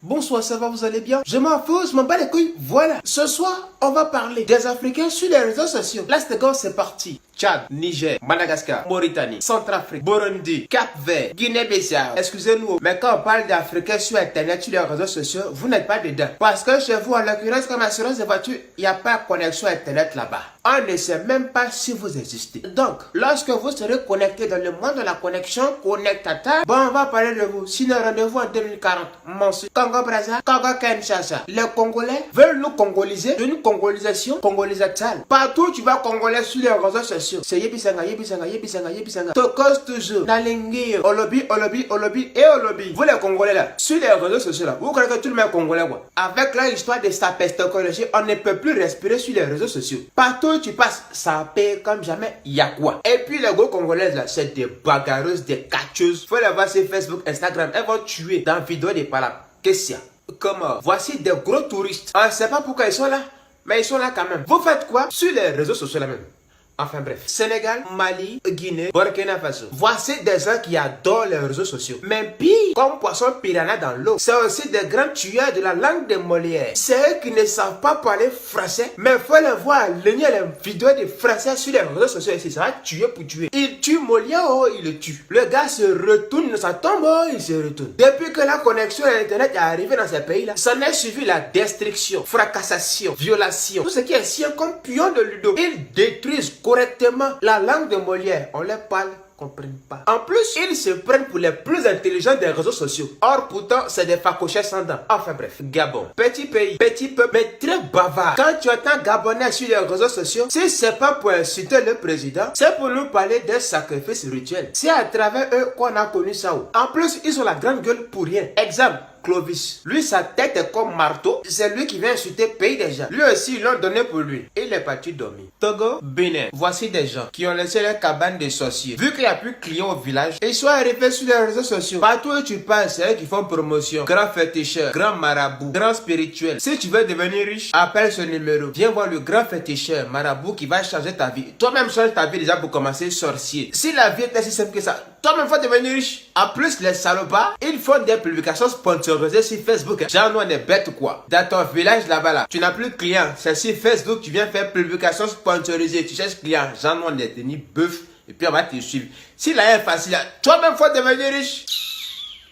Bonsoir, ça va, vous allez bien? Je m'en fous, je m'en bats les couilles, voilà. Ce soir, on va parler des Africains sur les réseaux sociaux. Là, c'est parti. Tchad, Niger, Madagascar, Mauritanie, Centrafrique, Burundi, Cap-Vert, Guinée-Bissau. Excusez-nous, mais quand on parle d'Africains sur Internet, sur les réseaux sociaux, vous n'êtes pas dedans. Parce que chez vous, en l'occurrence, comme assurance de voiture, il n'y a pas de connexion Internet là-bas. On ne sait même pas si vous existez. Donc, lorsque vous serez connecté dans le monde de la connexion, connectata, bon, on va parler de vous. Sinon, rendez-vous en 2040. Monsieur Congo-Brazza, Congo-Kinshasa. Les Congolais veulent nous congoliser d'une congolisation congolisatale. Partout où tu vas congolais sur les réseaux sociaux. C'est yebisanga, yebisanga, yebisanga, yebisanga. Tokos toujours. Nalingi, olobi, olobi, olobi et olobi. Vous les Congolais là, sur les réseaux sociaux là, vous croyez que tout le monde est Congolais quoi. Avec la histoire de sa pestocologie, on ne peut plus respirer sur les réseaux sociaux. Partout où tu passes, ça paye comme jamais, y'a quoi. Et puis les gros Congolaises là, c'est des bagarreuses, des catcheuses. Faut les voir sur Facebook, Instagram, elles vont tuer dans vidéo des palabres. Qu'est-ce qu'il y a? Comment? Voici des gros touristes. On ne sait pas pourquoi ils sont là, mais ils sont là quand même. Vous faites quoi sur les réseaux sociaux là même? Enfin bref, Sénégal, Mali, Guinée, Burkina Faso. Voici des gens qui adorent les réseaux sociaux. Mais pire, comme poisson piranha dans l'eau. C'est aussi des grands tueurs de la langue de Molière. C'est eux qui ne savent pas parler français, mais il faut les voir aligner les vidéos de français sur les réseaux sociaux ici. Ça va tuer pour tuer. Il tue Molière, oh, il le tue. Le gars se retourne, ça tombe, oh, il se retourne. Depuis que la connexion à Internet est arrivée dans ces pays-là, ça n'a suivi la destruction, fracassation, violation. Tout ce qui est sien comme pion de Ludo. Ils détruisent correctement la langue de Molière. On les parle, comprennent pas. En plus, ils se prennent pour les plus intelligents des réseaux sociaux. Or, pourtant, c'est des facochets sans dents. Enfin bref, Gabon. Petit pays, petit peuple, mais très bavard. Quand tu entends Gabonais sur les réseaux sociaux, si c'est pas pour insulter le président, c'est pour nous parler des sacrifices rituels. C'est à travers eux qu'on a connu ça. En plus, ils ont la grande gueule pour rien. Exemple. Clovis. Lui, sa tête est comme marteau. C'est lui qui vient insulter le pays des gens. Lui aussi, ils l'ont donné pour lui. Il est parti dormir. Togo, Bénin. Voici des gens qui ont laissé leur cabane de sorciers. Vu qu'il n'y a plus de clients au village, ils sont arrivés sur les réseaux sociaux. Partout où tu passes, c'est eux qui font promotion. Grand féticheur, grand marabout, grand spirituel. Si tu veux devenir riche, appelle ce numéro. Viens voir le grand féticheur, marabout qui va changer ta vie. Toi-même, change ta vie déjà pour commencer sorcier. Si la vie est si simple que ça, toi-même, faut devenir riche. En plus, les salopards, ils font des publications sponsorisées sur Facebook. Genre, nous, on est bêtes ou quoi. Dans ton village là-bas, là, tu n'as plus de clients. C'est sur Facebook, tu viens faire publication sponsorisée. Tu cherches clients. Genre, nous, on est devenus bœufs. Et puis, on va te suivre. Si la est facile, toi-même, faut devenir riche.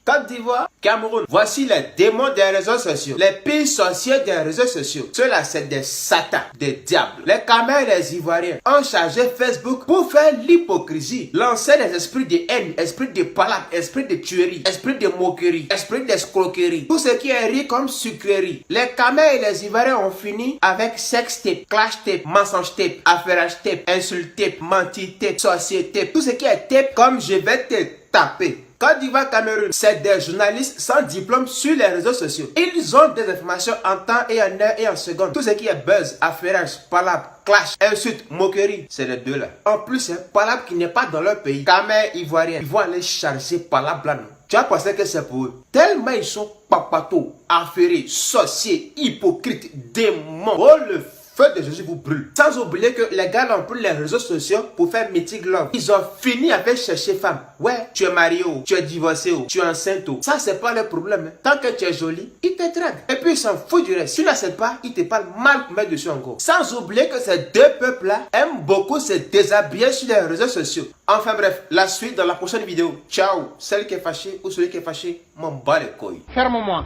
Côte d'Ivoire, Cameroun. Voici les démons des réseaux sociaux. Les pires sorciers des réseaux sociaux. Ceux-là, c'est des satans, des diables. Les Camerounais et les Ivoiriens ont chargé Facebook pour faire l'hypocrisie. Lancer des esprits de haine, esprits de palabres, esprits de tuerie, esprits de moquerie, esprits d'escroquerie. Tout ce qui est ri comme sucrerie. Les Camerounais et les Ivoiriens ont fini avec sex tape, clash tape, mensonge tape, affairage tape, insulte tape, menti tape, sorcier tape. Tout ce qui est tape comme je vais te taper. Côte d'Ivoire, Cameroun, c'est des journalistes sans diplôme sur les réseaux sociaux. Ils ont des informations en temps et en heure et en seconde. Tout ce qui est buzz, affairage, palabre, clash, insulte, moquerie, c'est les deux là. En plus, c'est palabre qui n'est pas dans leur pays. Cameroun, Ivoirien, ils vont aller charger palabre là. Tu as pensé que c'est pour eux. Tellement ils sont papatos, affairés, sorciers, hypocrites, démons. Oh le feu de Jésus vous brûle. Sans oublier que les gars ont pris les réseaux sociaux pour faire mythic love. Ils ont fini avec chercher femme. Ouais, tu es marié ou tu es divorcé ou tu es enceinte ou. Ça, c'est pas le problème. Tant que tu es jolie, ils te draguent. Et puis, ils s'en foutent du reste. Si tu n'acceptes pas, ils te parlent mal pour mettre dessus encore. Sans oublier que ces deux peuples-là aiment beaucoup se déshabiller sur les réseaux sociaux. Enfin bref, la suite dans la prochaine vidéo. Ciao. Celle qui est fâchée ou celui qui est fâché, m'en bat les couilles. Ferme-moi.